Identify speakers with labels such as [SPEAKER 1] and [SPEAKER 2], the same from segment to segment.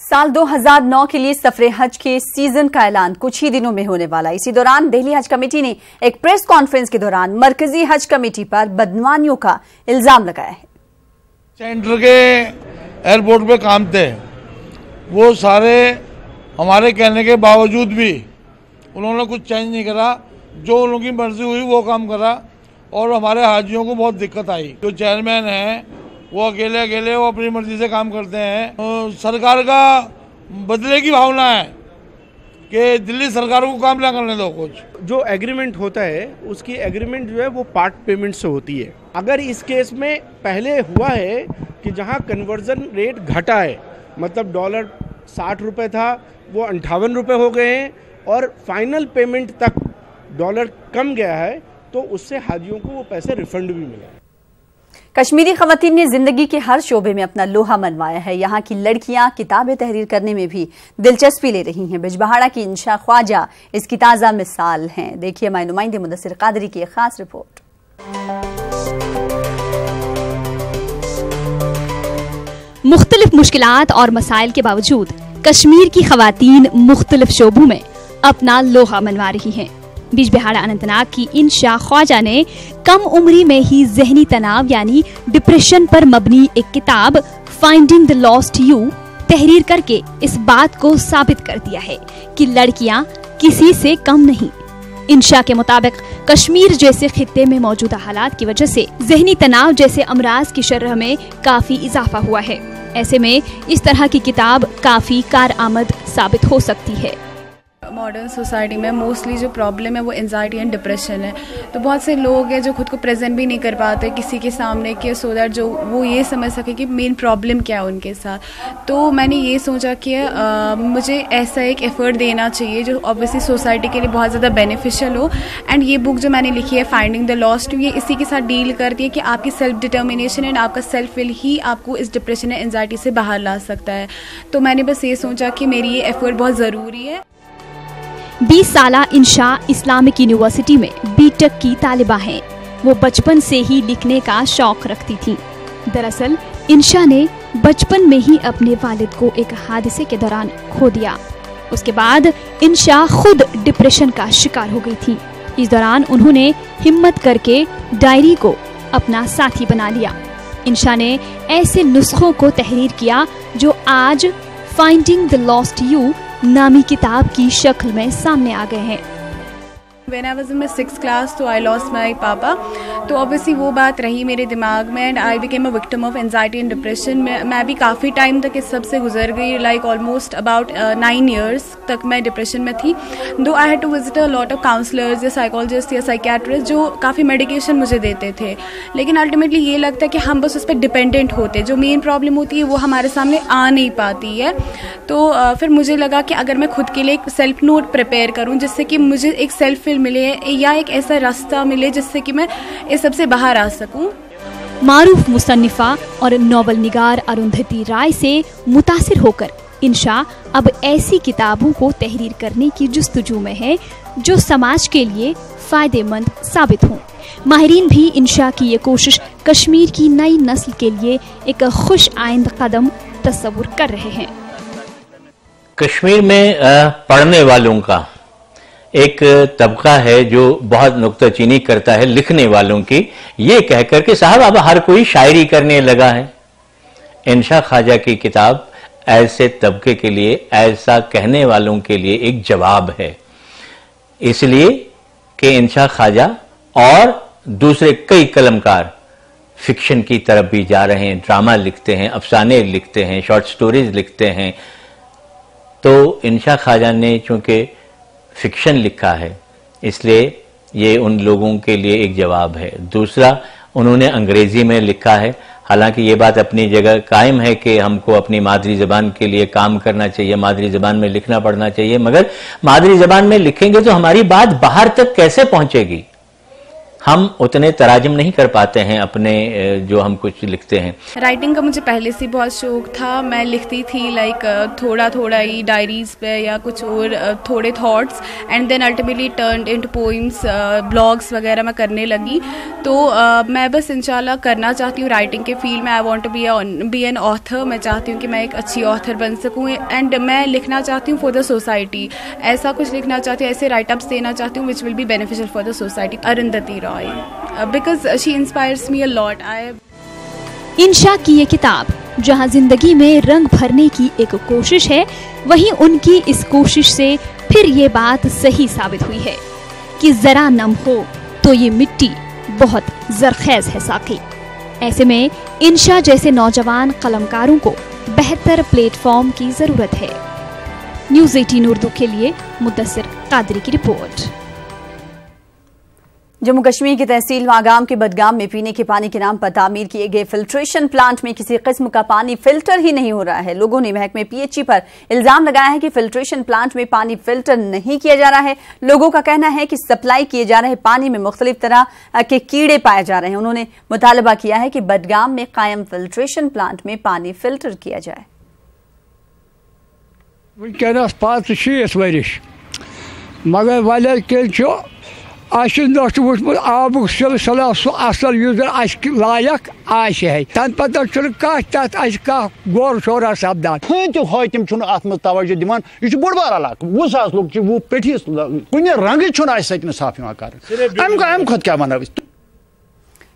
[SPEAKER 1] साल 2009 के लिए सफरे हज के सीजन का ऐलान कुछ ही दिनों में होने वाला। इसी दौरान दिल्ली हज कमेटी ने एक प्रेस कॉन्फ्रेंस के दौरान मरकजी हज कमेटी पर बदनामियों का इल्जाम लगाया है।
[SPEAKER 2] सेंटर के एयरपोर्ट पे काम थे, वो सारे हमारे कहने के बावजूद भी उन्होंने कुछ चेंज नहीं करा। जो उन लोगों की मर्जी हुई वो काम करा और हमारे हाजियों को बहुत दिक्कत आई। जो चेयरमैन हैं वो अकेले वो अपनी मर्जी से काम करते हैं। सरकार का बदले की भावना है कि दिल्ली सरकार को काम ना करने दो। कुछ
[SPEAKER 3] जो एग्रीमेंट होता है उसकी एग्रीमेंट जो है वो पार्ट पेमेंट से होती है। अगर इस केस में पहले हुआ है कि जहां कन्वर्जन रेट घटा है, मतलब डॉलर 60 रुपये था वो 58 रुपये हो गए हैं और फाइनल पेमेंट तक डॉलर कम गया है, तो उससे हाजियों को वो पैसे रिफंड भी मिले।
[SPEAKER 1] कश्मीरी खवातीन ने जिंदगी के हर शोबे में अपना लोहा मनवाया है। यहाँ की लड़कियां किताबें तहरीर करने में भी दिलचस्पी ले रही हैं। बिजबहाड़ा की इंशा ख्वाजा इसकी ताज़ा मिसाल हैं। देखिए हमारे नुमाइंदे मुदस्सिर कादरी की एक खास रिपोर्ट।
[SPEAKER 4] मुख्तलिफ मुश्किलात और मसाइल के बावजूद कश्मीर की खवातीन मुख्तलिफ शोबों में अपना लोहा मनवा रही हैं। बिजबहाड़ा अनंतनाग की इंशा ख्वाजा ने कम उम्री में ही जहनी तनाव यानी डिप्रेशन पर मबनी एक किताब फाइंडिंग द लॉस्ट यू तहरीर करके इस बात को साबित कर दिया है कि लड़कियां किसी से कम नहीं। इंशा के मुताबिक कश्मीर जैसे खित्ते में मौजूदा हालात की वजह से जहनी तनाव जैसे अमराज की शरह में काफी इजाफा हुआ है। ऐसे में इस तरह की किताब काफी कारआमद साबित हो सकती है।
[SPEAKER 5] मॉडर्न सोसाइटी में मोस्टली जो प्रॉब्लम है वो एंजाइटी एंड डिप्रेशन है। तो बहुत से लोग हैं जो खुद को प्रेजेंट भी नहीं कर पाते किसी के सामने कि सो दैट जो वो ये समझ सके कि मेन प्रॉब्लम क्या है उनके साथ। तो मैंने ये सोचा कि मुझे ऐसा एक एफर्ट देना चाहिए जो ऑब्वियसली सोसाइटी के लिए बहुत ज़्यादा बेनिफिशियल हो। एंड ये बुक जो मैंने लिखी है फाइंडिंग द लॉस्ट यू, ये इसी के साथ डील करती है कि आपकी सेल्फ डिटर्मिनेशन एंड आपका सेल्फ विल ही आपको इस डिप्रेशन एंड एंजाइटी से बाहर ला सकता है। तो मैंने बस ये सोचा कि मेरी ये एफर्ट बहुत ज़रूरी है।
[SPEAKER 4] 20 साला इंशा इस्लामिक यूनिवर्सिटी में बीटेक की तालिबा हैं। वो बचपन से ही लिखने का शौक रखती थी। दरअसल इंशा ने बचपन में ही अपने वालिद को एक हादसे के दौरान खो दिया। उसके बाद इंशा खुद डिप्रेशन का शिकार हो गई थी। इस दौरान उन्होंने हिम्मत करके डायरी को अपना साथी बना लिया। इंशा ने ऐसे नुस्खों को तहरीर किया जो आज फाइंडिंग द लॉस्ट यू नामी किताब की शक्ल में सामने आ गए हैं।
[SPEAKER 5] When I was in my 6th class, तो I lost my पापा। तो ऑब्वियसली वो बात रही मेरे दिमाग में and I became a victim of anxiety and depression. मैं भी काफ़ी टाइम तक इस सब से गुजर गई, लाइक ऑलमोस्ट अबाउट 9 years तक मैं डिप्रेशन में थी। दो I had to visit a lot of counsellors या साइकोलॉजिस्ट या साइकियाट्रिस्ट जो काफ़ी मेडिकेशन मुझे देते थे, लेकिन अल्टीमेटली ये लगता है कि हम बस उस पर डिपेंडेंट होते, जो मेन प्रॉब्लम होती है वो हमारे सामने आ नहीं पाती है। तो फिर मुझे लगा कि अगर मैं खुद के लिए एक सेल्फ नोट प्रिपेयर करूँ जिससे कि मुझे एक सेल्फ मिले या एक ऐसा रास्ता मिले जिससे कि मैं इस सब से बाहर आ सकूं।
[SPEAKER 4] मारूफ मुसन्निफा और नॉवल निगार अरुंधति राय से मुतासिर होकर इंशा अब ऐसी किताबों को तहरीर करने की जुस्तजू में है जो समाज के लिए फायदेमंद साबित हों। माहिरीन भी इंशा की ये कोशिश कश्मीर की नई नस्ल के लिए एक खुश आइंद कदम तस्वुर कर रहे हैं।
[SPEAKER 6] कश्मीर में पढ़ने वालों का एक तबका है जो बहुत नुक्ताचीनी करता है लिखने वालों की, ये कहकर कि साहब अब हर कोई शायरी करने लगा है। इंशा ख्वाजा की किताब ऐसे तबके के लिए, ऐसा कहने वालों के लिए एक जवाब है। इसलिए कि इंशा ख्वाजा और दूसरे कई कलमकार फिक्शन की तरफ भी जा रहे हैं, ड्रामा लिखते हैं, अफसाने लिखते हैं, शॉर्ट स्टोरीज लिखते हैं। तो इंशा ख्वाजा ने चूंकि फिक्शन लिखा है इसलिए ये उन लोगों के लिए एक जवाब है। दूसरा, उन्होंने अंग्रेजी में लिखा है। हालांकि ये बात अपनी जगह कायम है कि हमको अपनी मादरी जबान के लिए काम करना चाहिए, मादरी जबान में लिखना पढ़ना चाहिए, मगर मादरी जबान में लिखेंगे तो हमारी बात बाहर तक कैसे पहुंचेगी? हम उतने तराजम नहीं कर पाते हैं अपने जो हम कुछ लिखते हैं।
[SPEAKER 5] राइटिंग का मुझे पहले से बहुत शौक था। मैं लिखती थी लाइक थोड़ा थोड़ा ही डायरीज पे या कुछ और थोड़े thoughts, and then ultimately turned into poems, blogs वगैरह मैं करने लगी। तो मैं बस इंशाल्लाह करना चाहती हूँ राइटिंग के फील्ड में। I want to be an author. मैं चाहती हूँ कि मैं एक अच्छी ऑथर बन सकूँ, एंड मैं लिखना चाहती हूँ फॉर द सोसाइटी। ऐसा कुछ लिखना चाहती हूँ, ऐसे राइटअप्स देना चाहती हूँ which will be beneficial for the society. Arundhati Roy, because she inspires me a lot.
[SPEAKER 4] Insha की ये किताब जहां जिंदगी में रंग भरने की एक कोशिश है, वहीं उनकी इस कोशिश से फिर ये बात सही साबित हुई है कि जरा नम हो तो ये मिट्टी बहुत जरखेज है साकी। ऐसे में इंशा जैसे नौजवान कलमकारों को बेहतर प्लेटफॉर्म की जरूरत है। न्यूज़ 18 उर्दू के लिए मुद्दसिर कादरी की रिपोर्ट।
[SPEAKER 1] जम्मू कश्मीर की तहसील वागाम के बडगाम में पीने के पानी के नाम पर तामीर किए गए फिल्ट्रेशन प्लांट में किसी किस्म का पानी फिल्टर ही नहीं हो रहा है। लोगों ने महकमे पीएचई पर इल्जाम लगाया है कि फिल्ट्रेशन प्लांट में पानी फिल्टर नहीं किया जा रहा है। लोगों का कहना है कि सप्लाई किए जा रहे पानी में मुख्तलिफ तरह के कीड़े पाए जा रहे हैं। उन्होंने मुतालबा किया है कि बडगाम में कायम फिल्ट्रेशन प्लांट में पानी फिल्टर किया जाए।
[SPEAKER 7] मगर वुचमुत आबुक सिलसिला सह असल लायक है तम पत गौर शोरा सपदान
[SPEAKER 8] हाकिम अत तवज्जो दिवान। यह बोड़ बार इलाक 20,000 लोग वो पेठिस कुछ रंग साफ कर खुद क्या वन।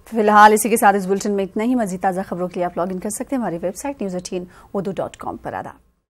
[SPEAKER 1] फिलहाल इसी के साथ इस बुलेटिन में इतना ही। मजीद ताज़ा खबरों के लिए आप लॉग इन कर सकते हैं हमारी वेबसाइट news18urdu.com पर। आदाब।